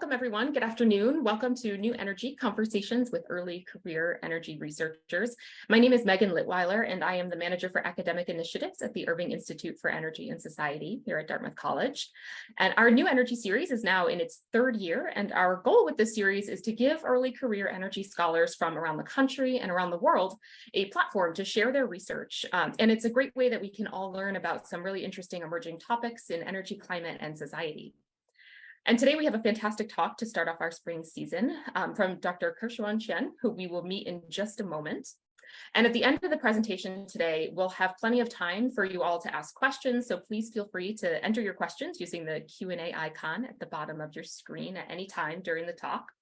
welcome everyone. Good afternoon. Welcome to New Energy Conversations with Early Career Energy Researchers. My name is Megan Litweiler, and I am the Manager for Academic Initiatives at the Irving Institute for Energy and Society here at Dartmouth College. And our New Energy series is now in its third year, and our goal with this series is to give early career energy scholars from around the country and around the world a platform to share their research. And it's a great way that we can all learn about some really interesting emerging topics in energy, climate, and society. And today we have a fantastic talk to start off our spring season from Dr. Ker-hsuan Chien, who we will meet in just a moment. And at the end of the presentation today, we'll have plenty of time for you all to ask questions. So please feel free to enter your questions using the Q&A icon at the bottom of your screen at any time during the talk.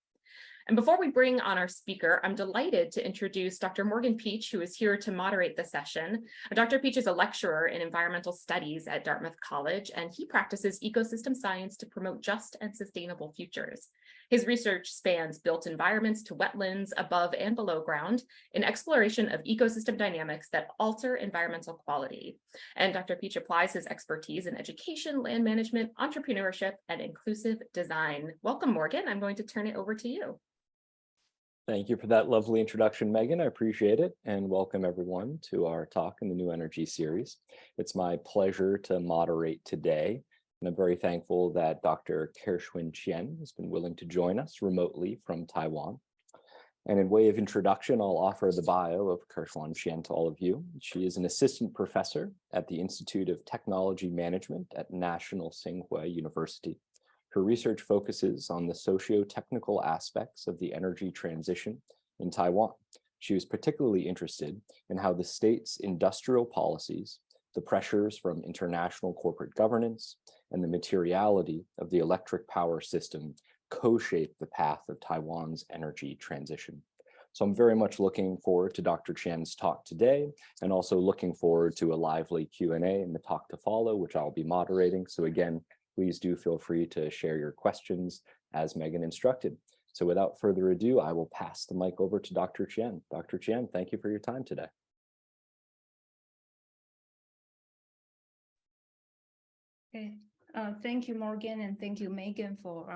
And before we bring on our speaker, I'm delighted to introduce Dr. Morgan Peach, who is here to moderate the session. Dr. Peach is a lecturer in environmental studies at Dartmouth College, and he practices ecosystem science to promote just and sustainable futures. His research spans built environments to wetlands above and below ground in exploration of ecosystem dynamics that alter environmental quality. And Dr. Peach applies his expertise in education, land management, entrepreneurship, and inclusive design. Welcome, Morgan. I'm going to turn it over to you. Thank you for that lovely introduction, Megan. I appreciate it, and welcome everyone to our talk in the New Energy series. It's my pleasure to moderate today, and I'm very thankful that Dr. Ker-hsuan Chien has been willing to join us remotely from Taiwan. And in way of introduction, I'll offer the bio of Ker-hsuan Chien to all of you. She is an assistant professor at the Institute of Technology Management at National Tsinghua University. Her research focuses on the socio-technical aspects of the energy transition in Taiwan. She was particularly interested in how the state's industrial policies, the pressures from international corporate governance, and the materiality of the electric power system co-shape the path of Taiwan's energy transition. So I'm very much looking forward to Dr. Chien's talk today, and also looking forward to a lively Q&A in the talk to follow, which I'll be moderating. So again, please do feel free to share your questions as Megan instructed. So without further ado, I will pass the mic over to Dr. Chien. Dr. Chien, thank you for your time today. Okay, thank you, Morgan, and thank you, Megan, for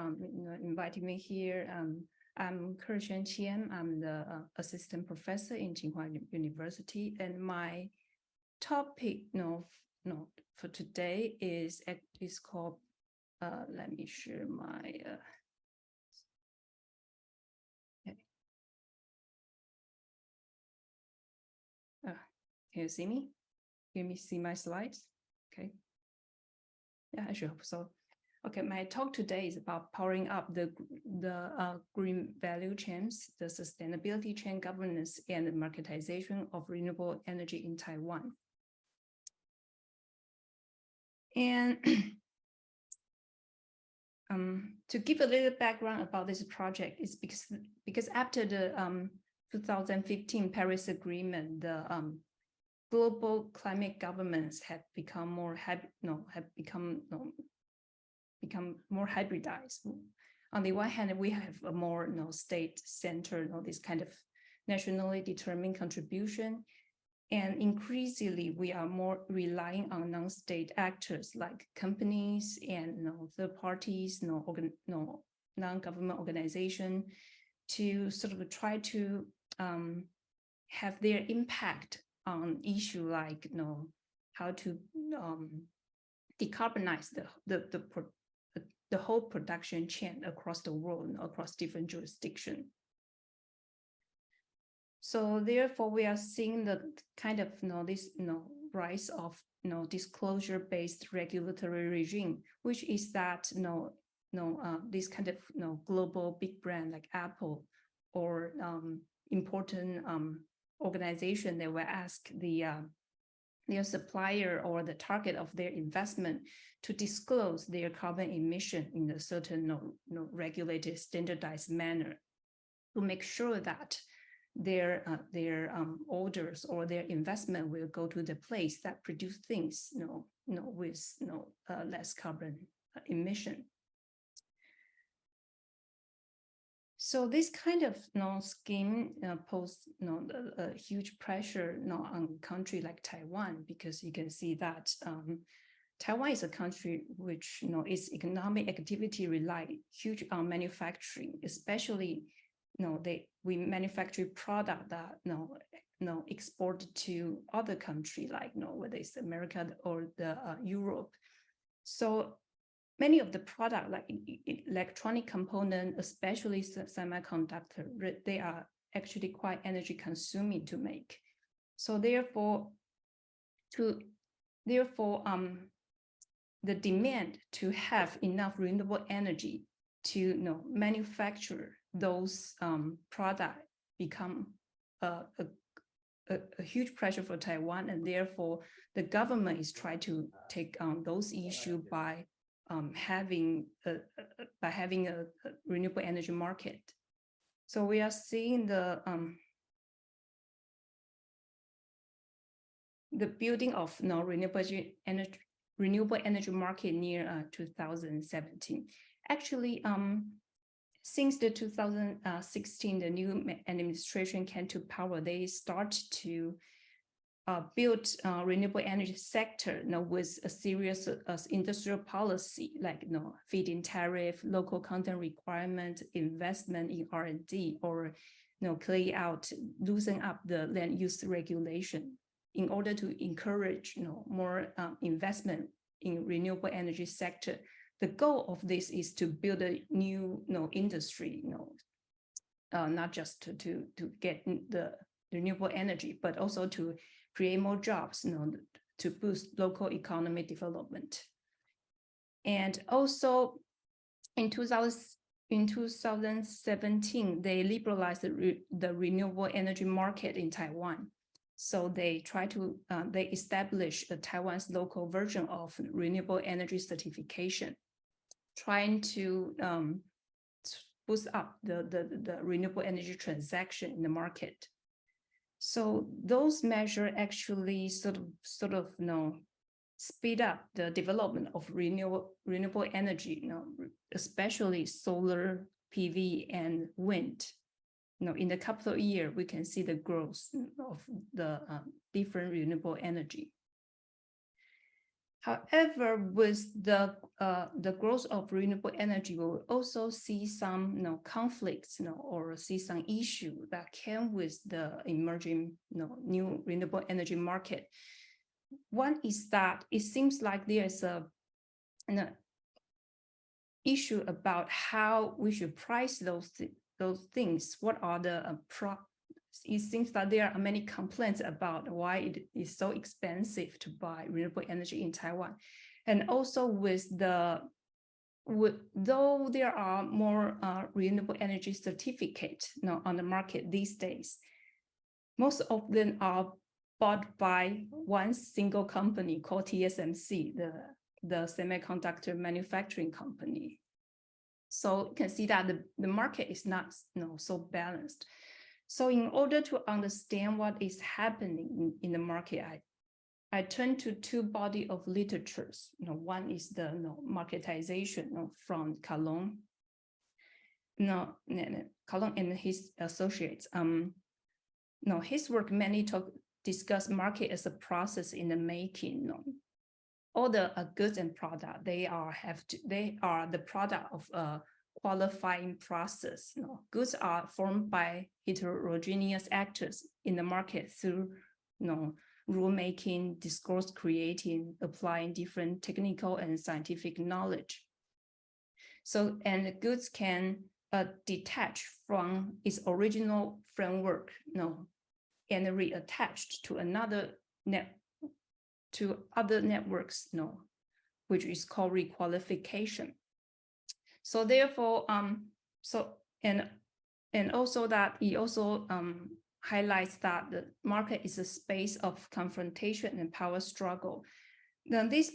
inviting me here. I'm Ker-hsuan Chien. I'm the assistant professor in Tsinghua University, and my topic for today is called. Let me share my. Okay. Can you see me? Can you see my slides? Okay. Yeah, I should hope so. Okay, my talk today is about powering up the green value chains, the sustainability chain governance, and the marketization of renewable energy in Taiwan. And to give a little background about this project is because after the 2015 Paris Agreement, the global climate governments have become more hybridized. On the one hand, we have a more state-centered, this kind of nationally determined contribution. And increasingly, we are more relying on non-state actors like companies and third parties, non-government organization to sort of try to have their impact on issue like how to decarbonize the whole production chain across the world, across different jurisdictions. So therefore, we are seeing the kind of rise of disclosure-based regulatory regime, which is that this kind of global big brand like Apple or important organization that will ask their supplier or the target of their investment to disclose their carbon emission in a certain regulated, standardized manner to make sure that their orders or their investment will go to the place that produce things with less carbon emission. So this kind of scheme poses a huge pressure on a country like Taiwan, because you can see that Taiwan is a country which, its economic activity rely huge on manufacturing, especially, we manufacture product that, export to other country, like, whether it's America or the Europe. So many of the product, like electronic component, especially semiconductor, they are actually quite energy consuming to make. So therefore, the demand to have enough renewable energy to manufacture those products become a huge pressure for Taiwan, and therefore the government is trying to take on those issues by having a renewable energy market. So we are seeing the building of renewable energy market near 2017. Actually, since the 2016, the new administration came to power, they start to build renewable energy sector with a serious industrial policy, like feed-in tariff, local content requirement, investment in R&D, or loosen up the land use regulation in order to encourage more investment in renewable energy sector. The goal of this is to build a new industry, not just to get the renewable energy, but also to create more jobs, to boost local economic development. And also in 2017, they liberalized the renewable energy market in Taiwan. So they they establish Taiwan's local version of renewable energy certification, trying to boost up the renewable energy transaction in the market. So those measures actually sort of speed up the development of renewable energy, especially solar, PV, and wind. In the couple of years, we can see the growth of the different renewable energy. However, with the growth of renewable energy, we will also see some conflicts, or see some issue that came with the emerging new renewable energy market. One is that it seems like there's an issue about how we should price those things. What are the it seems that there are many complaints about why it is so expensive to buy renewable energy in Taiwan. And also though there are more renewable energy certificates on the market these days, most of them are bought by one single company called TSMC, the semiconductor manufacturing company. So you can see that the market is not so balanced. So in order to understand what is happening in the market, I turn to two bodies of literatures. One is the marketization from Calon. Calon and his associates. His work mainly discuss market as a process in the making. All the goods and product, they are the product of a qualifying process. Goods are formed by heterogeneous actors in the market through rulemaking, discourse creating, applying different technical and scientific knowledge. So, and the goods can detach from its original framework, and reattached to other networks, which is called requalification. So therefore, and also that he also highlights that the market is a space of confrontation and power struggle. Then this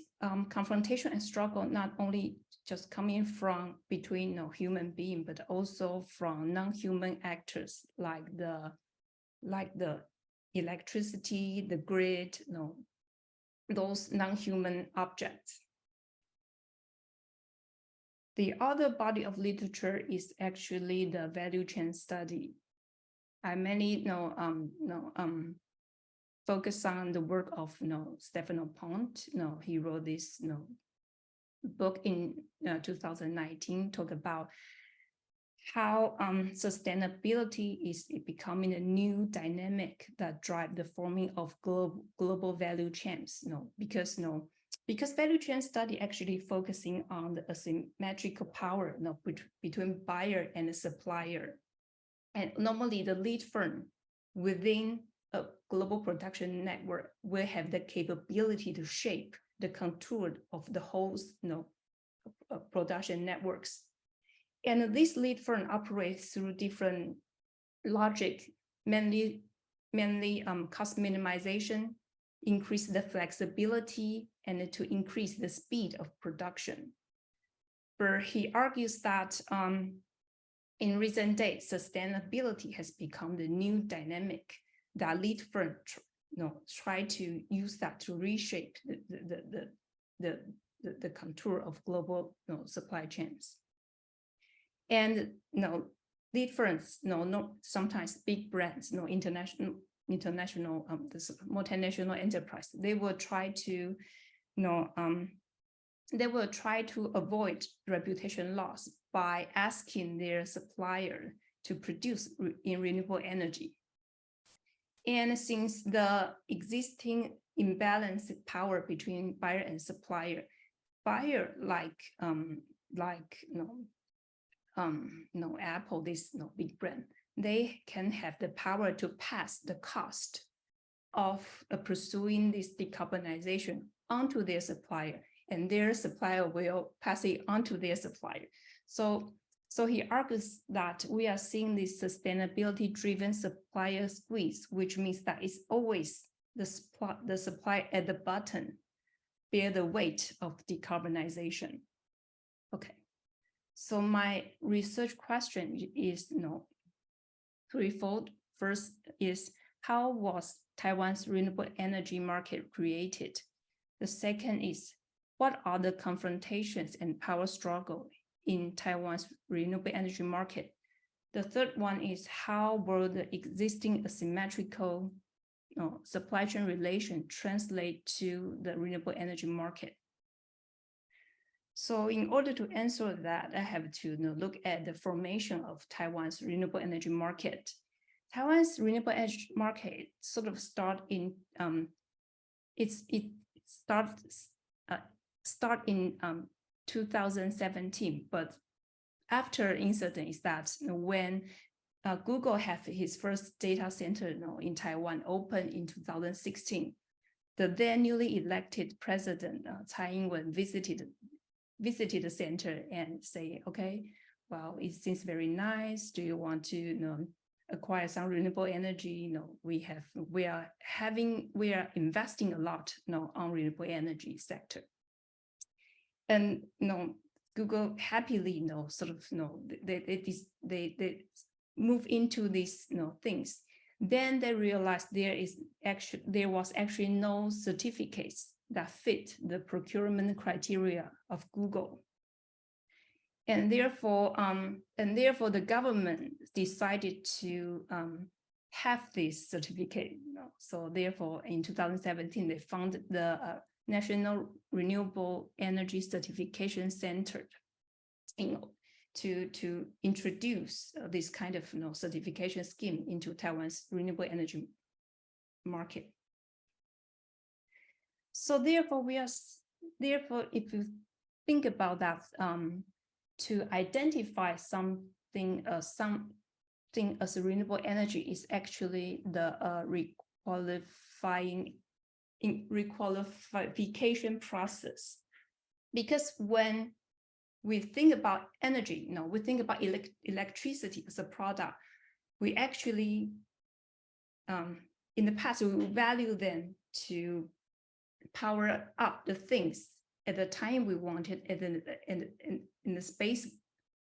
confrontation and struggle not only just coming from between human beings, but also from non-human actors like the electricity, the grid, those non-human objects. The other body of literature is actually the value chain study. I mainly focus on the work of Stefano Ponte. He wrote this book in 2019, talk about how sustainability is becoming a new dynamic that drive the forming of global value chains. Because value chain study actually focusing on the asymmetrical power between buyer and the supplier. And normally the lead firm within a global production network will have the capability to shape the contour of the whole production networks. And this lead firm operates through different logic, mainly cost minimization, increase the flexibility, and to increase the speed of production. But he argues that in recent days, sustainability has become the new dynamic that lead firm try to use that to reshape the contour of global supply chains. And lead firms, sometimes big brands, international multinational enterprise, they will try to avoid reputation loss by asking their supplier to produce in renewable energy. And since the existing imbalance power between buyer and supplier, buyer Apple, this big brand, they can have the power to pass the cost of pursuing this decarbonization onto their supplier, and their supplier will pass it on to their supplier. So he argues that we are seeing this sustainability-driven supplier squeeze, which means that it's always the supply at the bottom bear the weight of decarbonization. Okay, so my research question is threefold. First is, how was Taiwan's renewable energy market created? The second is, what are the confrontations and power struggle in Taiwan's renewable energy market? The third one is, how will the existing asymmetrical supply chain relation translate to the renewable energy market? So in order to answer that, I have to look at the formation of Taiwan's renewable energy market. Taiwan's renewable energy market sort of start in 2017, but after incident is that when Google had his first data center in Taiwan open in 2016, the then newly elected president Chien visited the center and say, okay, well, it seems very nice. Do you want to acquire some renewable energy? We are investing a lot on renewable energy sector. And Google happily they move into these things. Then they realized there was actually no certificates that fit the procurement criteria of Google. And therefore the government decided to have this certificate. So therefore in 2017, they founded the National Renewable Energy Certification Center to introduce this kind of certification scheme into Taiwan's renewable energy market. So therefore, if you think about that, to identify something as a renewable energy is actually the requalification process. Because when we think about energy, we think about electricity as a product, we actually, in the past, we value them to power up the things at the time we wanted, in the space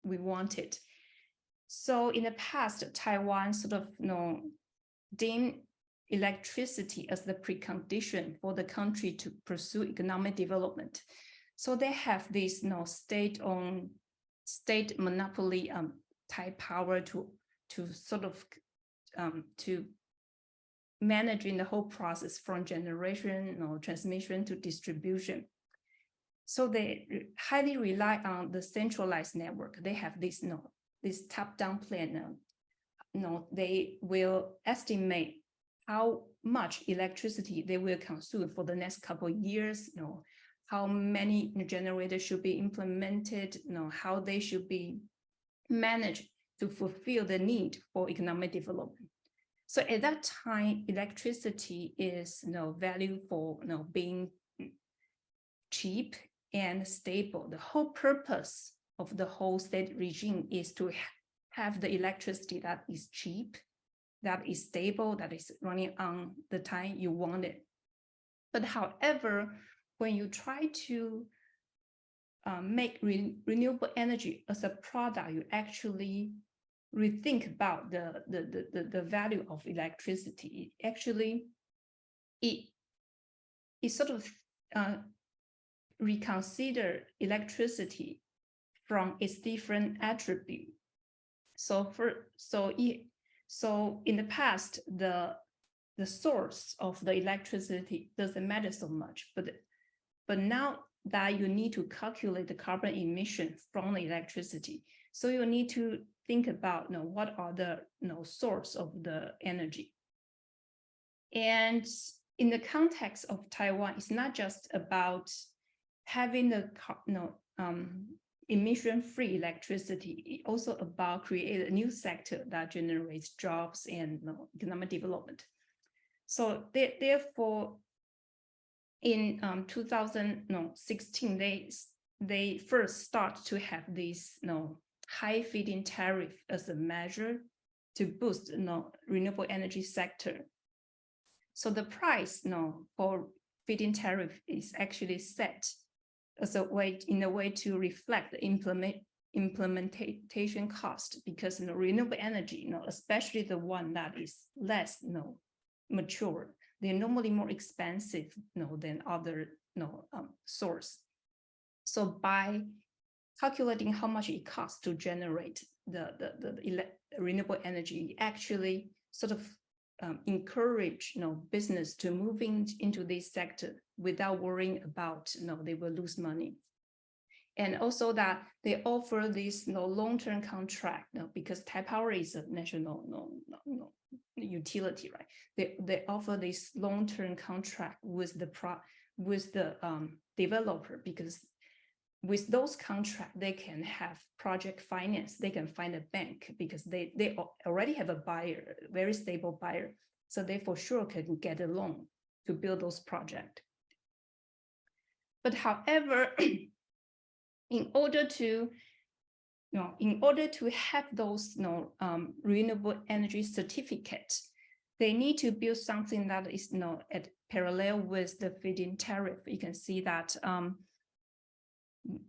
we wanted. So in the past, Taiwan sort of deemed electricity as the precondition for the country to pursue economic development. So they have this state-owned, state monopoly type power to sort of to managing the whole process from generation, transmission to distribution. So they highly rely on the centralized network. They have this, this top-down plan. They will estimate how much electricity they will consume for the next couple of years, how many generators should be implemented, how they should be managed to fulfill the need for economic development. So at that time, electricity is valued for being cheap and stable. The whole purpose of the whole state regime is to have the electricity that is cheap, that is stable, that is running on the time you want it. But however, when you try to make renewable energy as a product, you actually rethink about the value of electricity. Actually, it sort of reconsider electricity from its different attributes. So in the past, the source of the electricity doesn't matter so much, but now that you need to calculate the carbon emission from the electricity, so you need to think about what are the source of the energy. And in the context of Taiwan, it's not just about having the emission-free electricity. It's also about creating a new sector that generates jobs and economic development. So therefore, in 2016, they first start to have this high feed-in tariff as a measure to boost renewable energy sector. So the price for feed-in tariff is actually set as a way to reflect the implementation cost, because renewable energy, especially the one that is less mature, they're normally more expensive than other source. So by calculating how much it costs to generate the renewable energy, actually sort of encourage business to move into this sector without worrying about they will lose money. And also that they offer this long-term contract because Taipower is a national utility, right? They offer this long-term contract with the developer, because with those contracts they can have project finance. They can find a bank because they already have a buyer, very stable buyer, so they for sure can get a loan to build those projects. But however, in order to have those renewable energy certificates, they need to build something that is at parallel with the feed-in tariff. You can see that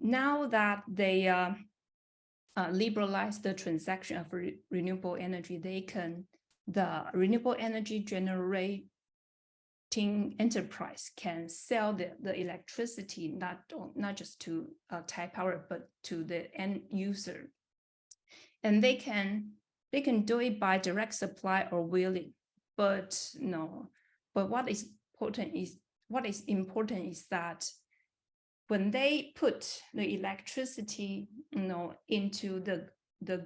now that they liberalize the transaction of renewable energy, the renewable energy generating enterprise can sell the electricity not just to Taipower but to the end user, and they can do it by direct supply or wheeling. But what is important is that when they put the electricity into the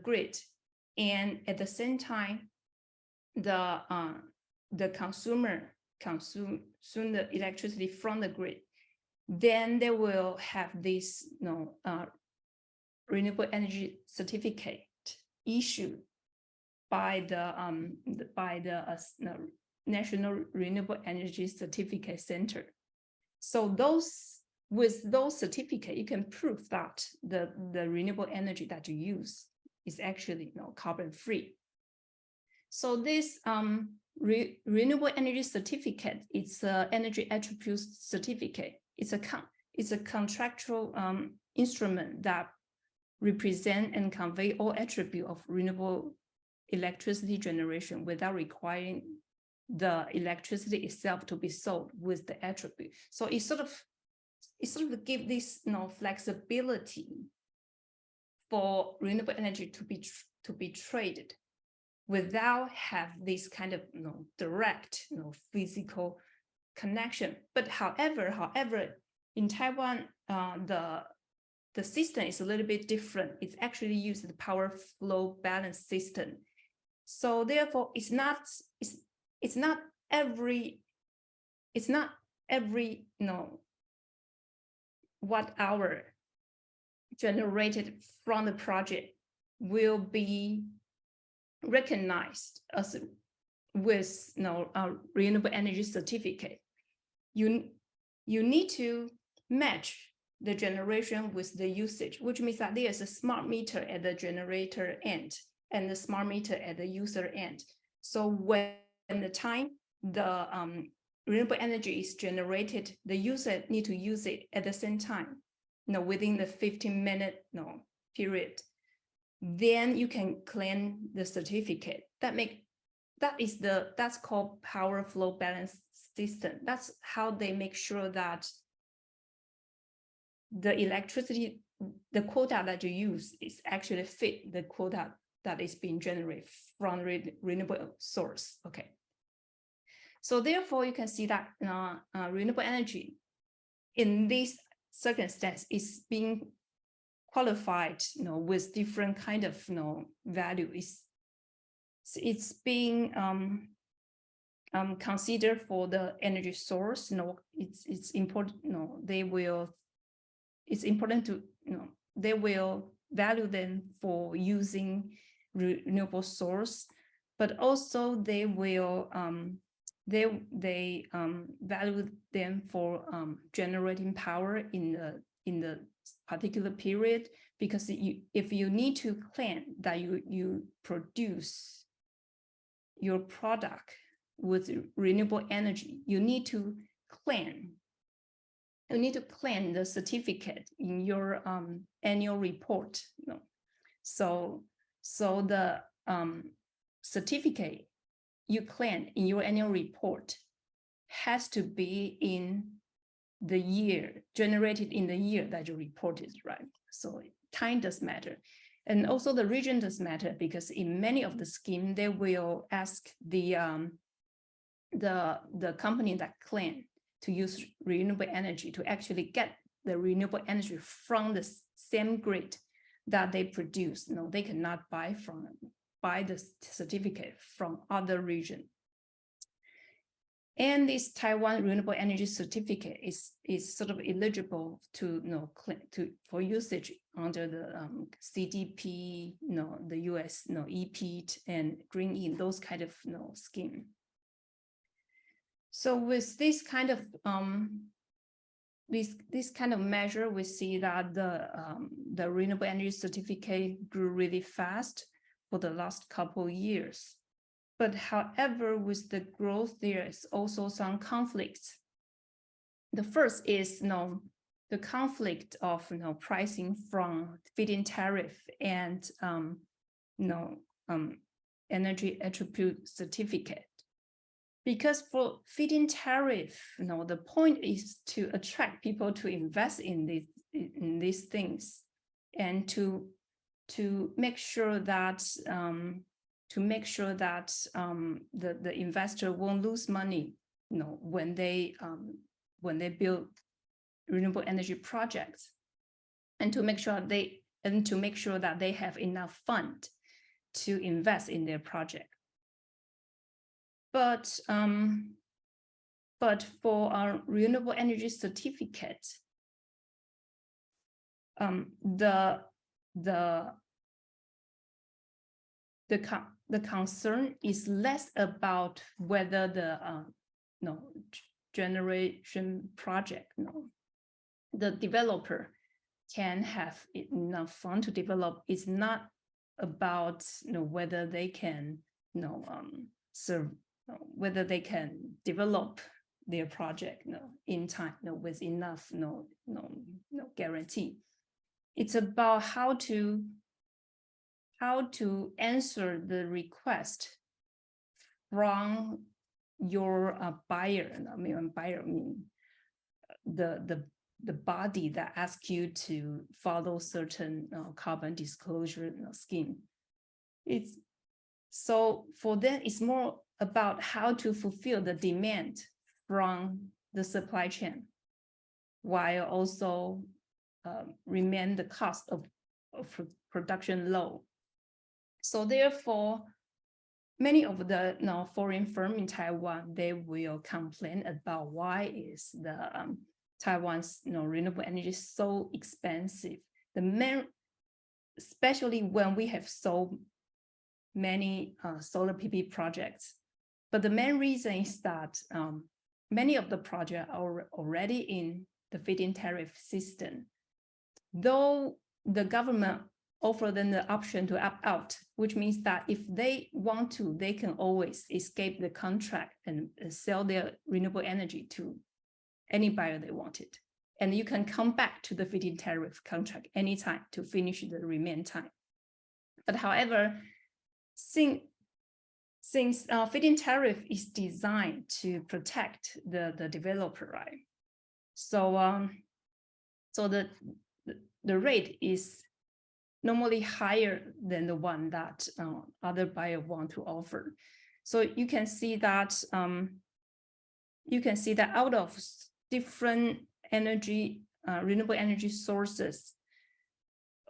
grid, and at the same time the consumer consume the electricity from the grid, then they will have this renewable energy certificate issued by the National Renewable Energy Certificate Center. So with those certificates, you can prove that the renewable energy that you use is actually carbon free. So this renewable energy certificate, it's an energy attributes certificate. It's a contractual instrument that represent and convey all attributes of renewable electricity generation without requiring the electricity itself to be sold with the attribute. So it sort of give this flexibility for renewable energy to be traded. without have this kind of direct physical connection. But however, in Taiwan, the system is a little bit different. It's actually used the power flow balance system. So therefore, it's not every watt hour generated from the project will be recognized as with a renewable energy certificate. You need to match the generation with the usage, which means that there's a smart meter at the generator end and the smart meter at the user end. So when the time the renewable energy is generated, the user need to use it at the same time, within the 15-minute period. Then you can claim the certificate. That's called power flow balance system. That's how they make sure that the electricity, the quota that you use is actually fit the quota that is being generated from renewable source. Okay. So therefore, you can see that renewable energy in this circumstance is being qualified, with different kind of value. It's being considered for the energy source. It's important. It's important to they will value them for using renewable source, but also they will value them for generating power in the particular period, because if you need to claim that you produce your product with renewable energy, you need to claim the certificate in your annual report. So the certificate you claim in your annual report has to be in the year, generated in the year that you reported, right? So time does matter. And also the region does matter, because in many of the scheme, they will ask the company that claim to use renewable energy to actually get the renewable energy from the same grid that they produce. They cannot buy the certificate from other region. And this Taiwan renewable energy certificate is sort of eligible for usage under the CDP, the US, EPEAT and Green In, those kind of scheme. So with this kind of this kind of measure, we see that the renewable energy certificate grew really fast for the last couple of years. But however, with the growth, there is also some conflicts. The first is the conflict of pricing from feed-in tariff and energy attribute certificate. Because for feed-in tariff, the point is to attract people to invest in these things, and to make sure that the investor won't lose money, when they build renewable energy projects, and to make sure that they have enough fund to invest in their project. But for our renewable energy certificate, the concern is less about whether the generation project, the developer can have enough fund to develop. It's not about whether they can whether they can develop their project in time with enough guarantee. It's about how to answer the request from your buyer. Buyer mean the body that asks you to follow certain carbon disclosure scheme. So for them, it's more about how to fulfill the demand from the supply chain, while also remain the cost of production low. So therefore, many of the foreign firms in Taiwan, they will complain about why is the Taiwan's renewable energy so expensive. The main, especially when we have so many solar PV projects. But the main reason is that many of the projects are already in the feed-in tariff system. Though the government offer them the option to opt out, which means that if they want to, they can always escape the contract and sell their renewable energy to any buyer they wanted. And you can come back to the feed-in tariff contract anytime to finish the remaining time. But however, since feed-in tariff is designed to protect the developer, right? So so the rate is normally higher than the one that other buyer want to offer. So you can see that out of different energy, renewable energy sources,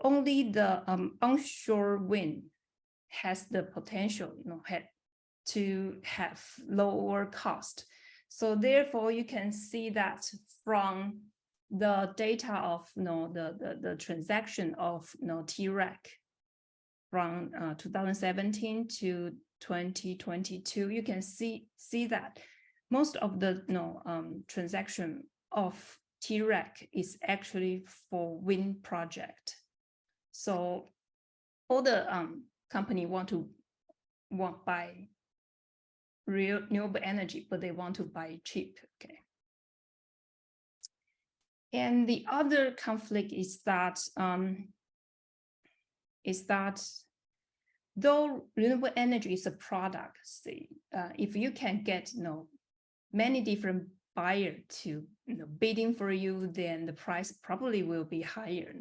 only the onshore wind has the potential to have lower cost. So therefore, you can see that from the data of the transaction of TREC from 2017 to 2022, you can see that most of the transaction of TREC is actually for wind project. So all the company want buy renewable energy, but they want to buy cheap. Okay. And the other conflict is that though renewable energy is a product, say, if you can get many different buyers to bidding for you, then the price probably will be higher.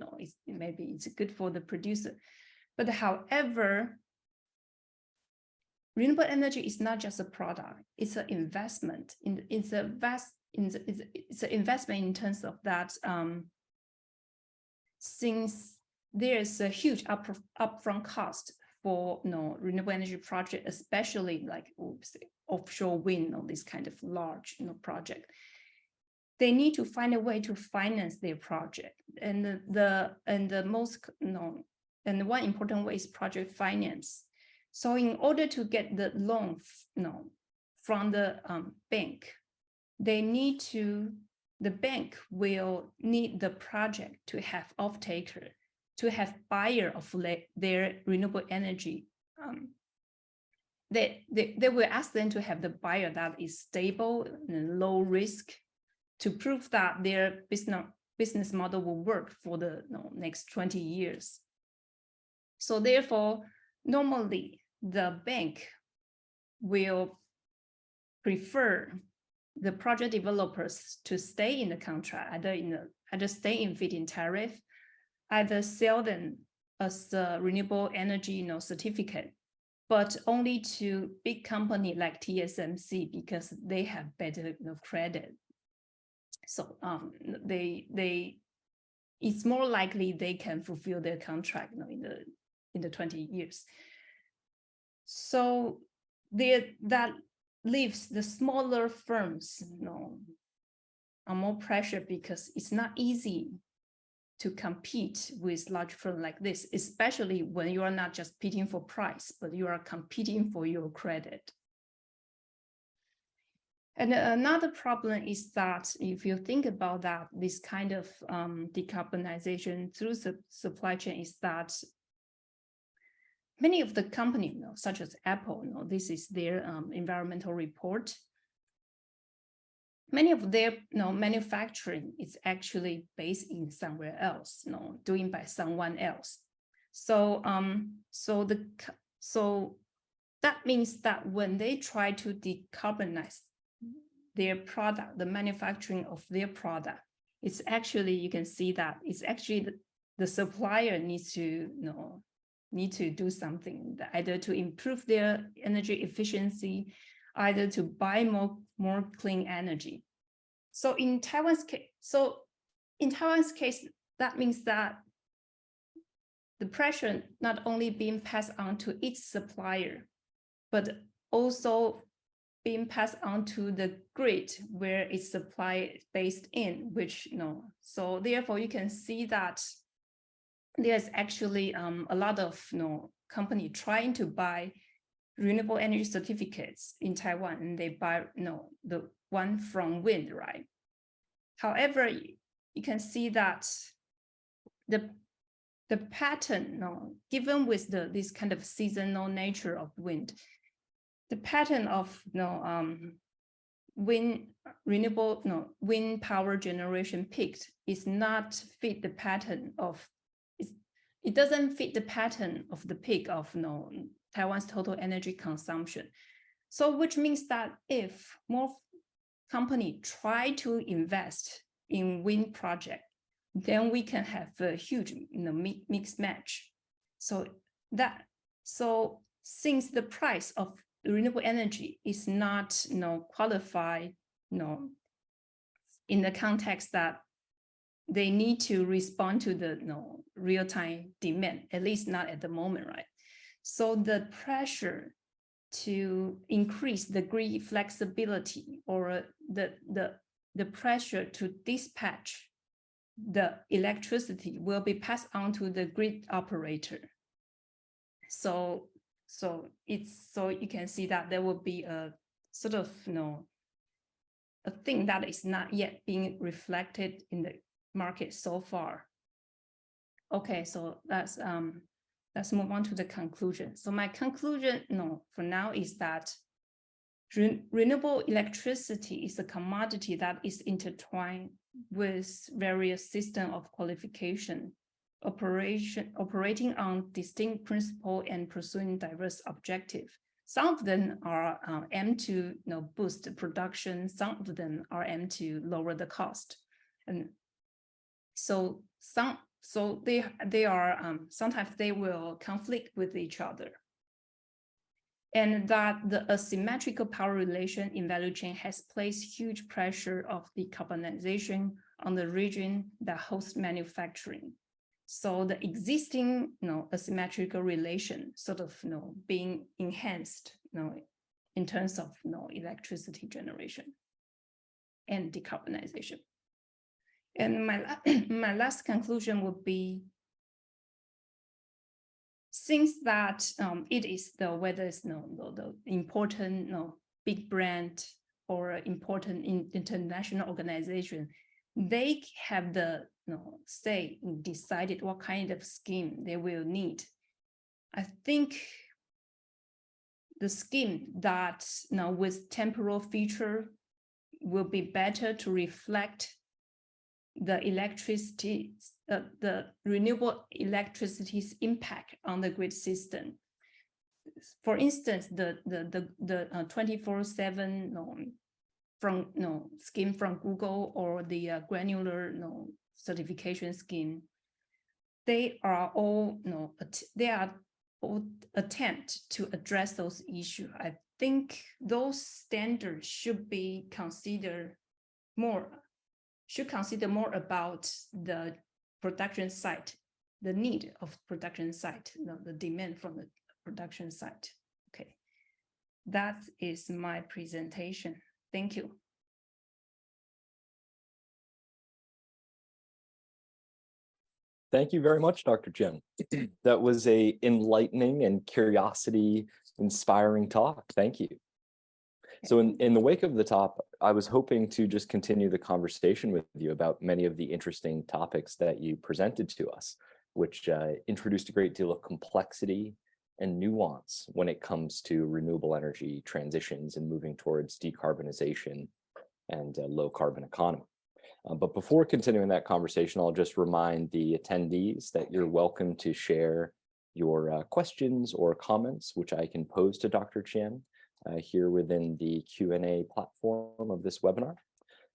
Maybe it's good for the producer. But however, renewable energy is not just a product; it's an investment. It's an investment in terms of that. Since there's a huge upfront cost for renewable energy project, especially like offshore wind or this kind of large project, they need to find a way to finance their project. And the most and one important way is project finance. So in order to get the loan from the bank, the bank will need the project to have off-taker, to have buyer of their renewable energy. They will ask them to have the buyer that is stable and low risk to prove that their business model will work for the next 20 years. So therefore, normally the bank will prefer the project developers to stay in the contract, either stay in feed-in tariff, either sell them as a renewable energy certificate, but only to big company like TSMC because they have better credit. So it's more likely they can fulfill their contract in the 20 years. So that leaves the smaller firms are more pressure because it's not easy to compete with large firms like this, especially when you are not just competing for price, but you are competing for your credit. And another problem is that if you think about that, this kind of decarbonization through supply chain is that many of the companies, such as Apple, this is their environmental report. Many of their manufacturing is actually based in somewhere else, doing by someone else. So so that means that when they try to decarbonize their product, the manufacturing of their product, it's actually, you can see that it's actually the supplier needs to need to do something, either to improve their energy efficiency, either to buy more clean energy. So in Taiwan's case, that means that the pressure not only being passed on to each supplier, but also being passed on to the grid where its supply is based in, which, so therefore you can see that there's actually a lot of company trying to buy renewable energy certificates in Taiwan, and they buy the one from wind, right? However, you can see that the pattern, given with this kind of seasonal nature of wind, the pattern of wind power generation peaked is not fit the pattern of it doesn't fit the pattern of the peak of Taiwan's total energy consumption. So which means that if more companies try to invest in wind project, then we can have a huge mixed match. So since the price of renewable energy is not qualified in the context that they need to respond to the real-time demand, at least not at the moment, right? So the pressure to increase the grid flexibility, or the pressure to dispatch the electricity, will be passed on to the grid operator. So you can see that there will be a sort of a thing that is not yet being reflected in the market so far. Okay, so let's move on to the conclusion. So my conclusion, for now, is that renewable electricity is a commodity that is intertwined with various systems of qualification, operating on distinct principles and pursuing diverse objectives. Some of them are aimed to boost production. Some of them are aimed to lower the cost, and so they are sometimes they will conflict with each other, and that the asymmetrical power relation in value chain has placed huge pressure of decarbonization on the region that hosts manufacturing. So the existing asymmetrical relation sort of being enhanced in terms of electricity generation and decarbonization. And my last conclusion would be, since that it is whether it's the important big brand or important international organization, they have the say in decided what kind of scheme they will need. I think the scheme that with temporal feature will be better to reflect the renewable electricity's impact on the grid system. For instance, the 24/7 from scheme from Google, or the granular certification scheme, they are all attempt to address those issues. I think those standards should consider more about the production site, the need of production site, the demand from the production site. Okay, that is my presentation. Thank you. Thank you very much, Dr. Chien. That was an enlightening and curiosity-inspiring talk. Thank you. So in the wake of the talk, I was hoping to just continue the conversation with you about many of the interesting topics that you presented to us, which introduced a great deal of complexity and nuance when it comes to renewable energy transitions and moving towards decarbonization and low carbon economy. But before continuing that conversation, I'll just remind the attendees that you're welcome to share your questions or comments, which I can pose to Dr. Chien here within the Q&A platform of this webinar.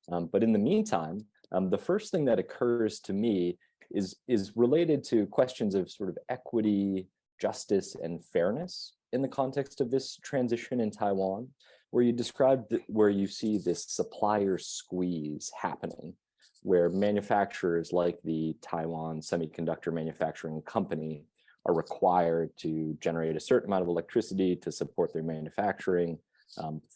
But in the meantime, the first thing that occurs to me is related to questions of sort of equity, justice and fairness in the context of this transition in Taiwan, where you described where you see this supplier squeeze happening, where manufacturers like the Taiwan Semiconductor Manufacturing Company are required to generate a certain amount of electricity to support their manufacturing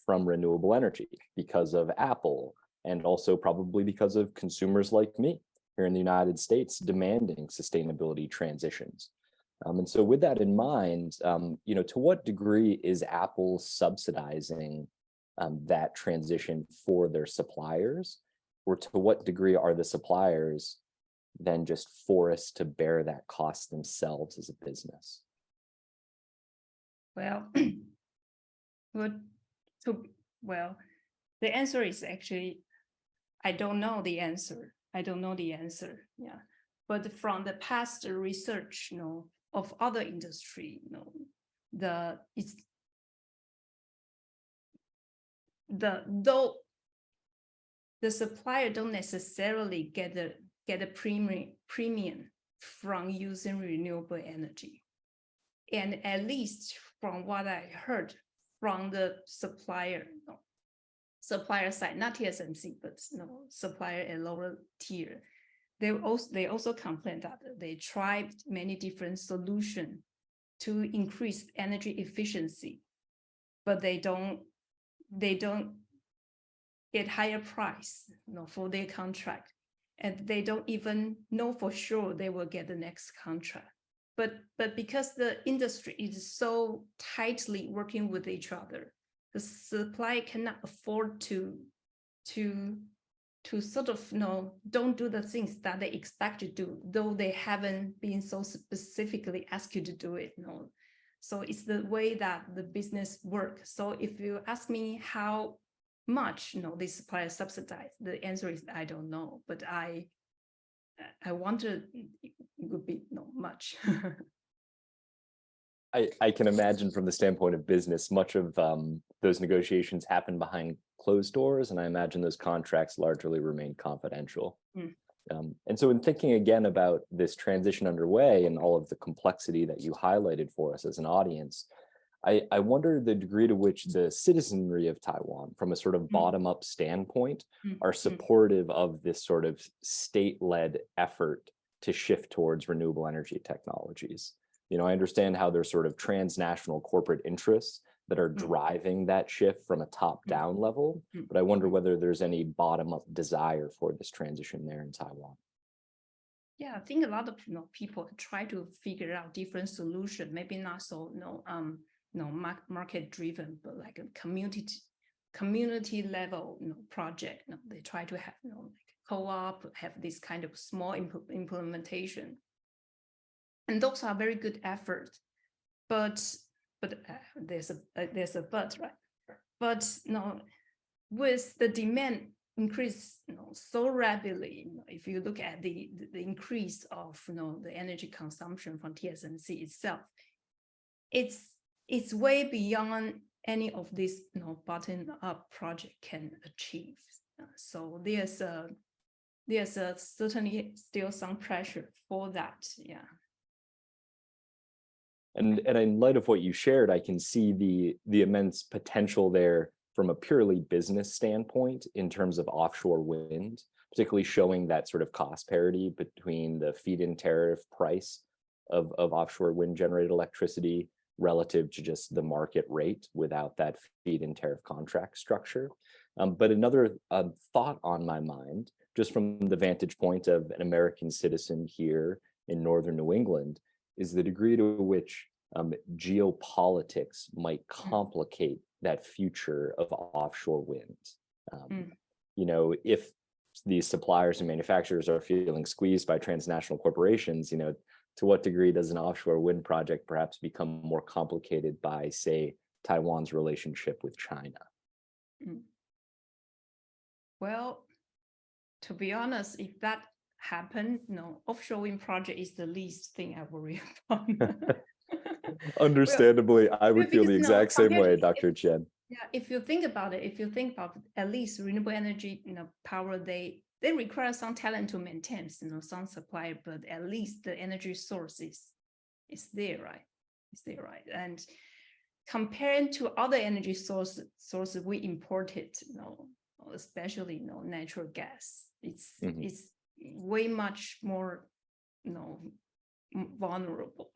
from renewable energy because of Apple, and also probably because of consumers like me here in the United States demanding sustainability transitions. And so with that in mind, to what degree is Apple subsidizing that transition for their suppliers? Or to what degree are the suppliers then just forced to bear that cost themselves as a business? Well, the answer is actually, I don't know the answer. Yeah. But from the past research, of other industry, though the supplier don't necessarily get a premium from using renewable energy. And at least from what I heard from the supplier side, not TSMC, but supplier at lower tier, they also complained that they tried many different solutions to increase energy efficiency, but they don't get higher price for their contract, and they don't even know for sure they will get the next contract. But because the industry is so tightly working with each other, the supplier cannot afford to sort of don't do the things that they expect to do, though they haven't been so specifically asked you to do it. So it's the way that the business works. So if you ask me how much these suppliers subsidize, the answer is I don't know, but I wonder it would be not much. I can imagine from the standpoint of business, much of those negotiations happen behind closed doors, and I imagine those contracts largely remain confidential. And so in thinking again about this transition underway and all of the complexity that you highlighted for us as an audience, I wonder the degree to which the citizenry of Taiwan, from a sort of bottom-up standpoint, are supportive of this sort of state-led effort to shift towards renewable energy technologies. I understand how there's sort of transnational corporate interests that are driving that shift from a top-down level, but I wonder whether there's any bottom-up desire for this transition there in Taiwan. Yeah, I think a lot of people try to figure out different solutions, maybe not so market driven, but like a community level project. They try to have like co-op, have this kind of small implementation, and those are very good efforts. But there's a but, right? But with the demand increase so rapidly, if you look at the increase of the energy consumption from TSMC itself, it's way beyond any of this bottom-up project can achieve. So there's certainly still some pressure for that. Yeah. And in light of what you shared, I can see the immense potential there from a purely business standpoint in terms of offshore wind, particularly showing that sort of cost parity between the feed-in tariff price of offshore wind generated electricity relative to just the market rate without that feed-in tariff contract structure. But another thought on my mind, just from the vantage point of an American citizen here in northern New England, is the degree to which geopolitics might complicate that future of offshore wind. If these suppliers and manufacturers are feeling squeezed by transnational corporations, to what degree does an offshore wind project perhaps become more complicated by, say, Taiwan's relationship with China? Well, to be honest, if that happened, offshore wind project is the least thing I worry about. Understandably, I would feel the exact same way, Dr. Chien. Yeah, if you think about at least renewable energy, power, they require some talent to maintain, some supply, but at least the energy source is there, right? Is that right? And comparing to other energy sources we imported, especially natural gas, it's way much more vulnerable.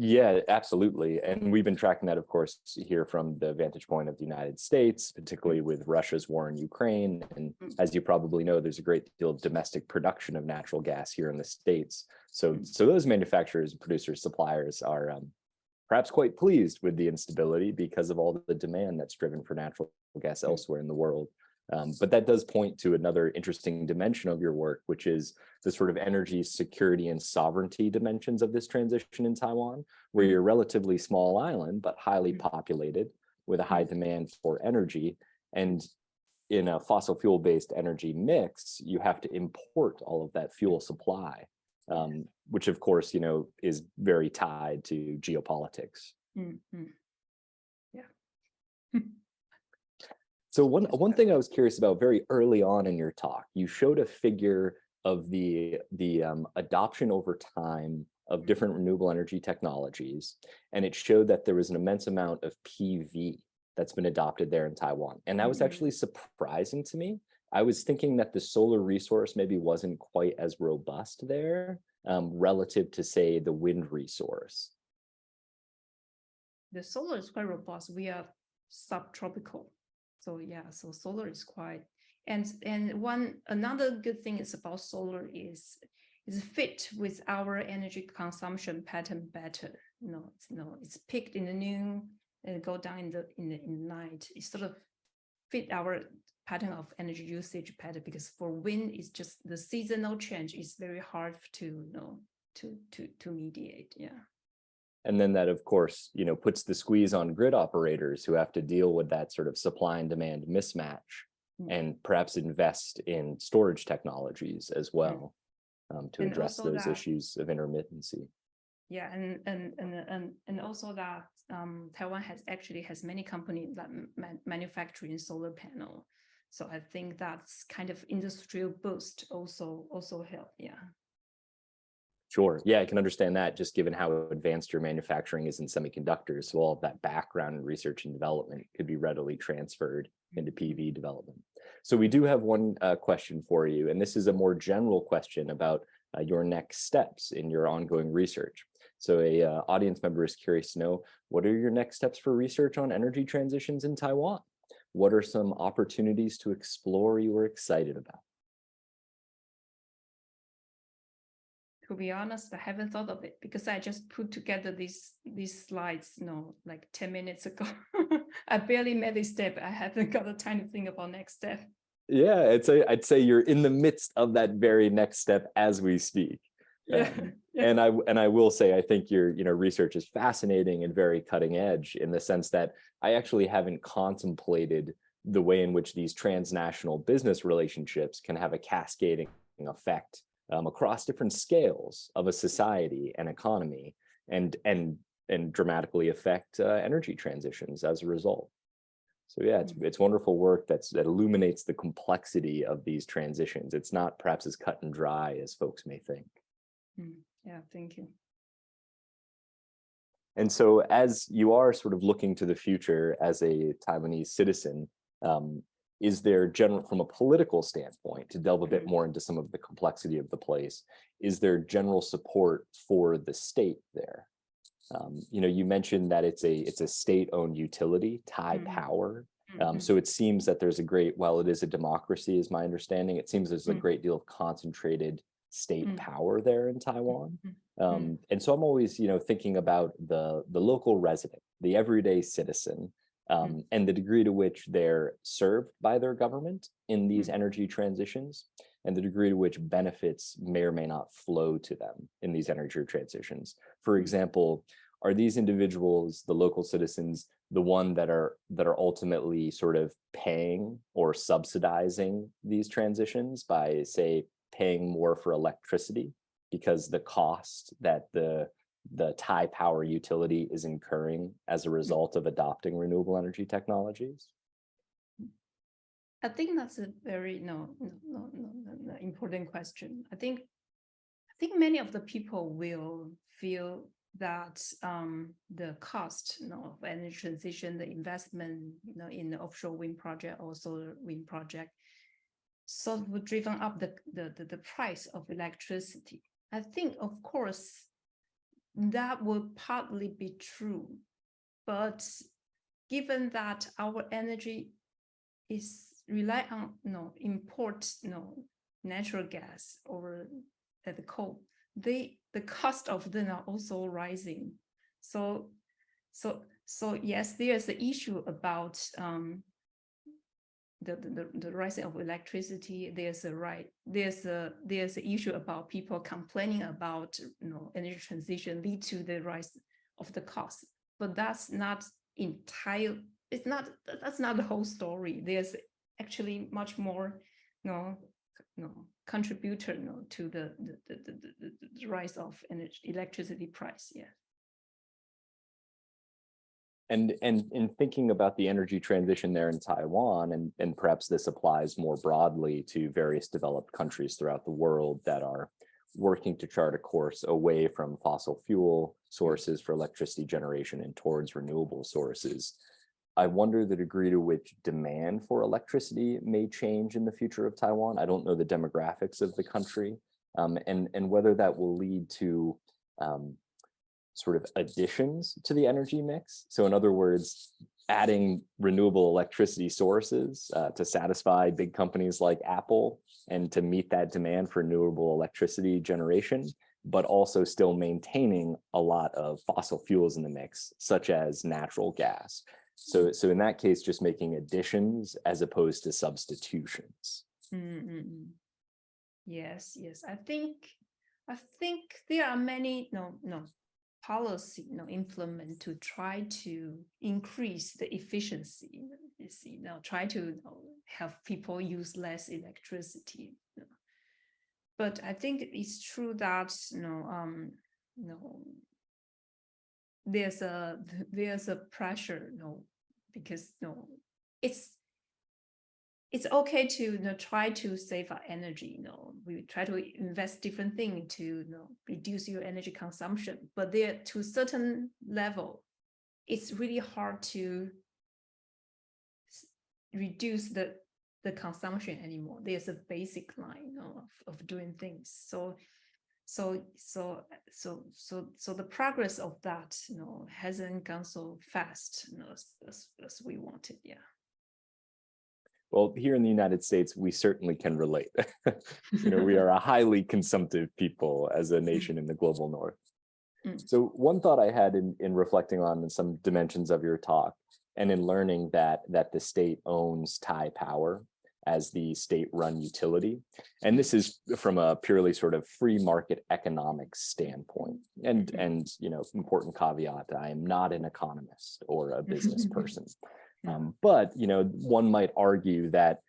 Yeah, absolutely. And we've been tracking that, of course, here from the vantage point of the United States, particularly with Russia's war in Ukraine. And as you probably know, there's a great deal of domestic production of natural gas here in the States. So those manufacturers, producers, suppliers are perhaps quite pleased with the instability because of all the demand that's driven for natural gas elsewhere in the world. But that does point to another interesting dimension of your work, which is the sort of energy security and sovereignty dimensions of this transition in Taiwan, where you're a relatively small island, but highly populated with a high demand for energy. And in a fossil fuel-based energy mix, you have to import all of that fuel supply, which of course, is very tied to geopolitics. Yeah. So one thing I was curious about very early on in your talk, you showed a figure of the adoption over time of different renewable energy technologies, and it showed that there was an immense amount of PV that's been adopted there in Taiwan. And that was actually surprising to me. I was thinking that the solar resource maybe wasn't quite as robust there relative to, say, the wind resource. The solar is quite robust. We are subtropical. So yeah, so solar is quite, and another good thing is about solar is fit with our energy consumption pattern better. It's peaked in the noon and go down in the night. It sort of fit our pattern of energy usage pattern, because for wind it's just the seasonal change is very hard to mediate. Yeah. And then that, of course, puts the squeeze on grid operators who have to deal with that sort of supply and demand mismatch, and perhaps invest in storage technologies as well to address those issues of intermittency. Yeah, and also that Taiwan has many companies that manufacturing solar panel. So I think that's kind of industrial boost also help. Yeah. Sure. Yeah, I can understand that, just given how advanced your manufacturing is in semiconductors. So all of that background in research and development could be readily transferred into PV development. So we do have one question for you, and this is a more general question about your next steps in your ongoing research. So a audience member is curious to know, what are your next steps for research on energy transitions in Taiwan? What are some opportunities to explore you are excited about? To be honest, I haven't thought of it because I just put together these slides, like 10 minutes ago. I barely made this step. I haven't got the time to think about next step. Yeah, I'd say you're in the midst of that very next step as we speak. Yeah. And I will say, I think your research is fascinating and very cutting edge, in the sense that I actually haven't contemplated the way in which these transnational business relationships can have a cascading effect across different scales of a society and economy, and dramatically affect energy transitions as a result. So yeah, it's wonderful work that illuminates the complexity of these transitions. It's not perhaps as cut and dry as folks may think. Yeah, thank you. And so as you are sort of looking to the future as a Taiwanese citizen, is there from a political standpoint, to delve a bit more into some of the complexity of the place, is there general support for the state there? You mentioned that it's a state-owned utility, Taipower. So it seems that there's while it is a democracy, is my understanding, it seems there's a great deal of concentrated state power there in Taiwan. And so I'm always, thinking about the local resident, the everyday citizen, and the degree to which they're served by their government in these energy transitions, and the degree to which benefits may or may not flow to them in these energy transitions. For example, are these individuals, the local citizens, the one that are ultimately sort of paying or subsidizing these transitions by, say, paying more for electricity because the cost that the Taipower utility is incurring as a result of adopting renewable energy technologies? I think that's a very important question. I think many of the people will feel that the cost, of energy transition, the investment, in the offshore wind project or solar wind project, sort of driven up the price of electricity. I think, of course, that will partly be true, but given that our energy is rely on import natural gas or the coal, the cost of them are also rising. So yes, there's the issue about the rising of electricity. There's an issue about people complaining about energy transition lead to the rise of the cost, but that's not entire. That's not the whole story. There's actually much more contributor to the rise of electricity price. Yeah. And in thinking about the energy transition there in Taiwan, and perhaps this applies more broadly to various developed countries throughout the world that are working to chart a course away from fossil fuel sources for electricity generation and towards renewable sources, I wonder the degree to which demand for electricity may change in the future of Taiwan. I don't know the demographics of the country, and whether that will lead to sort of additions to the energy mix. So in other words, adding renewable electricity sources to satisfy big companies like Apple and to meet that demand for renewable electricity generation, but also still maintaining a lot of fossil fuels in the mix, such as natural gas. So in that case, just making additions as opposed to substitutions. Yes. I think there are many policy implement to try to increase the efficiency. Try to have people use less electricity. But I think it's true that there's a pressure, because it's okay to try to save our energy. We try to invest different things to reduce your energy consumption, but there to a certain level, it's really hard to reduce the consumption anymore. There's a basic line of doing things. So the progress of that hasn't gone so fast as we wanted. Yeah. Well, here in the United States, we certainly can relate. We are a highly consumptive people as a nation in the global north. So one thought I had in reflecting on some dimensions of your talk and in learning that the state owns Taipower as the state-run utility, and this is from a purely sort of free market economics standpoint. And important caveat, I am not an economist or a business person. But one might argue that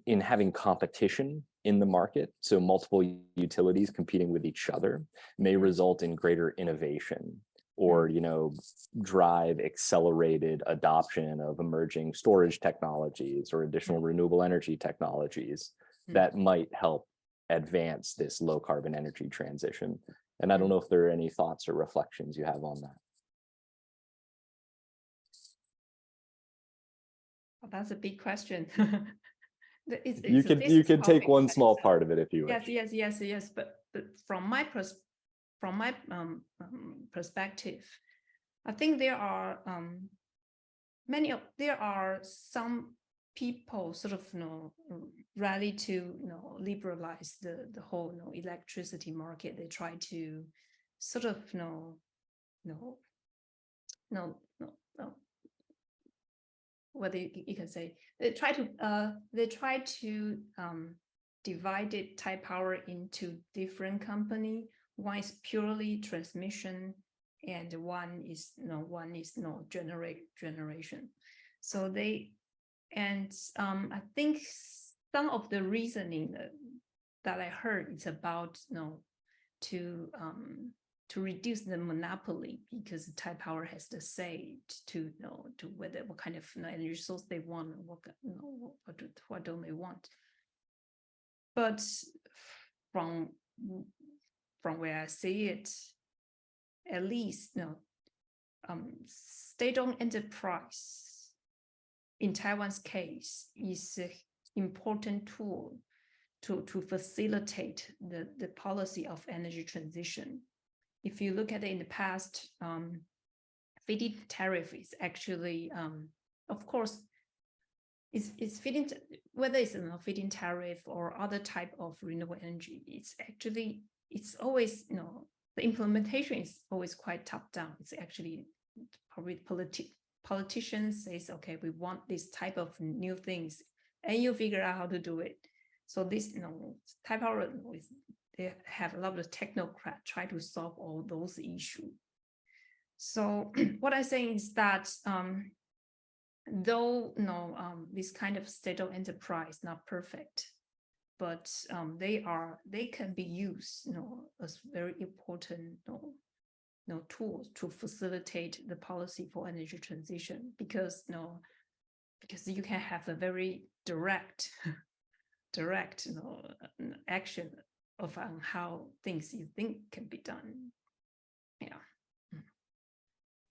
in having competition in the market, so multiple utilities competing with each other, may result in greater innovation or drive accelerated adoption of emerging storage technologies or additional renewable energy technologies that might help advance this low carbon energy transition. And I don't know if there are any thoughts or reflections you have on that. That's a big question. You can take one small part of it if you wish. Yes. But from my perspective, I think there are some people sort of rally to liberalize the whole electricity market. They try to sort of whether you can say they try to divide it Taipower into different company. One is purely transmission, and one is generation. So I think some of the reasoning that I heard is about to reduce the monopoly, because Taipower has the say to what kind of energy source they want, what don't they want. But from where I see it, at least state-owned enterprise in Taiwan's case is an important tool to facilitate the policy of energy transition. If you look at it in the past, feed-in tariff is actually, of course, it's feed-in, whether it's a feed-in tariff or other type of renewable energy, it's always, the implementation is always quite top-down. It's actually probably politicians says, okay, we want this type of new things, and you figure out how to do it. So this, Taiwan Power, they have a lot of technocrats try to solve all those issues. So what I'm saying is that though this kind of state-owned enterprise not perfect, but they can be used as very important tools to facilitate the policy for energy transition, because you can have a very direct action of how things you think can be done. Yeah.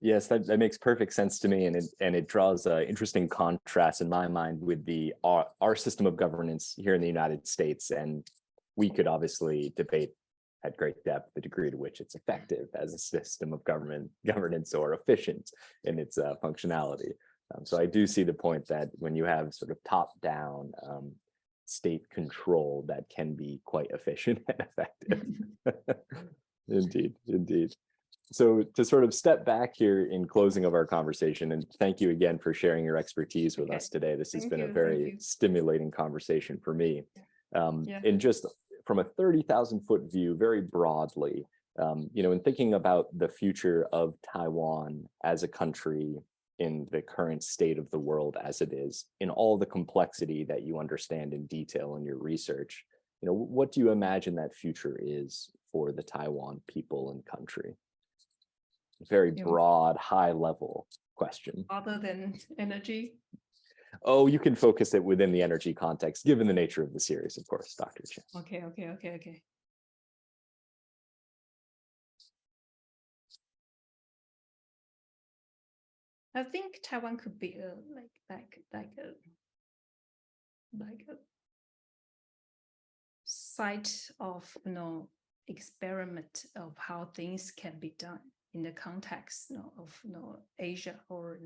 Yes, that makes perfect sense to me, and it draws an interesting contrast in my mind with our system of governance here in the United States. And we could obviously debate at great depth the degree to which it's effective as a system of governance or efficient in its functionality. So I do see the point that when you have sort of top-down state control, that can be quite efficient and effective. Indeed, indeed. So to sort of step back here in closing of our conversation, and thank you again for sharing your expertise with us today. This has been a very stimulating conversation for me. And just from a 30,000 foot view, very broadly, in thinking about the future of Taiwan as a country in the current state of the world as it is, in all the complexity that you understand in detail in your research, what do you imagine that future is for the Taiwan people and country? Very broad, high level question. Other than energy? Oh, you can focus it within the energy context, given the nature of the series, of course, Dr. Chien. Okay. I think Taiwan could be like a site of experiment of how things can be done in the context of Asia or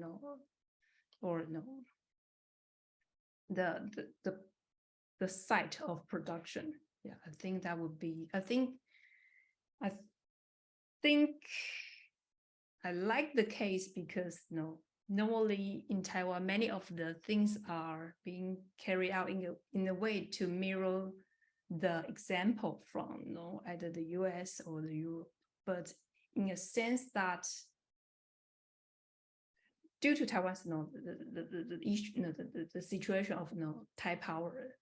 the site of production. Yeah, I think that would be. I think I like the case because normally in Taiwan, many of the things are being carried out in a way to mirror the example from either the US or the Europe, but in a sense that due to Taiwan's the issue, the situation of Thai power,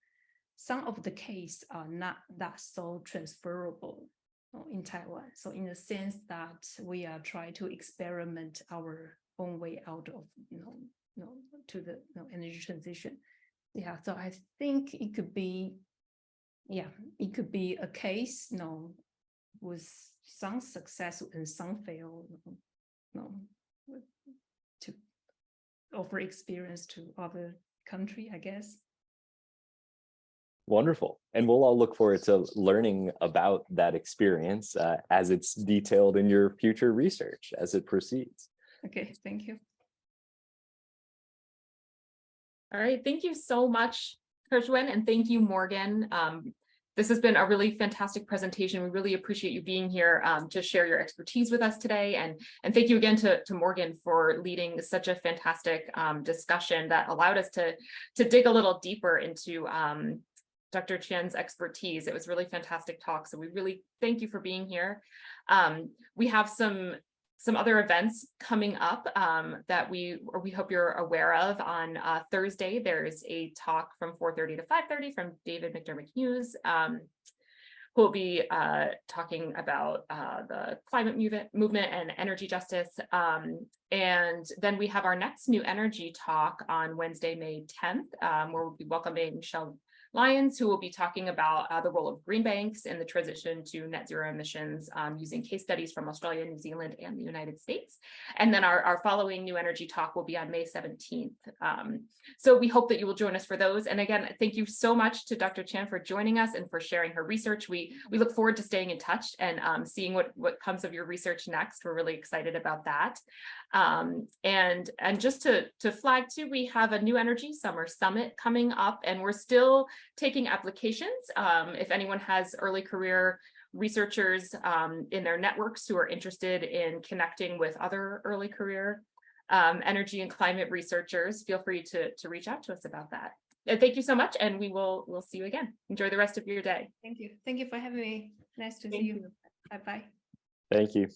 some of the cases are not that so transferable in Taiwan. So in a sense that we are trying to experiment our own way out of to the energy transition. Yeah, so I think it could be, a case with some success and some fail, to offer experience to other country, I guess. Wonderful. And we'll all look forward to learning about that experience as it's detailed in your future research as it proceeds. Okay, thank you. All right, thank you so much, Ker-hsuan, and thank you, Morgan. This has been a really fantastic presentation. We really appreciate you being here to share your expertise with us today. And thank you again to Morgan for leading such a fantastic discussion that allowed us to dig a little deeper into Dr. Chien's expertise. It was really fantastic talk. So we really thank you for being here. We have some other events coming up that we hope you're aware of. On Thursday, there's a talk from 4:30 to 5:30 from David McDermott-Hughes, who will be talking about the climate movement and energy justice. And then we have our next new energy talk on Wednesday, May 10th, where we'll be welcoming Lyons, who will be talking about the role of green banks in the transition to net zero emissions using case studies from Australia, New Zealand, and the United States. And then our following New Energy talk will be on May 17th. So we hope that you will join us for those. And again, thank you so much to Dr. Chien for joining us and for sharing her research. We look forward to staying in touch and seeing what comes of your research next. We're really excited about that. And just to flag too, we have a New Energy Summer Summit coming up, and we're still taking applications. If anyone has early career researchers in their networks who are interested in connecting with other early career energy and climate researchers, feel free to reach out to us about that. And thank you so much, and we'll see you again. Enjoy the rest of your day. Thank you. Thank you for having me. Nice to see you. Bye-bye. Thank you.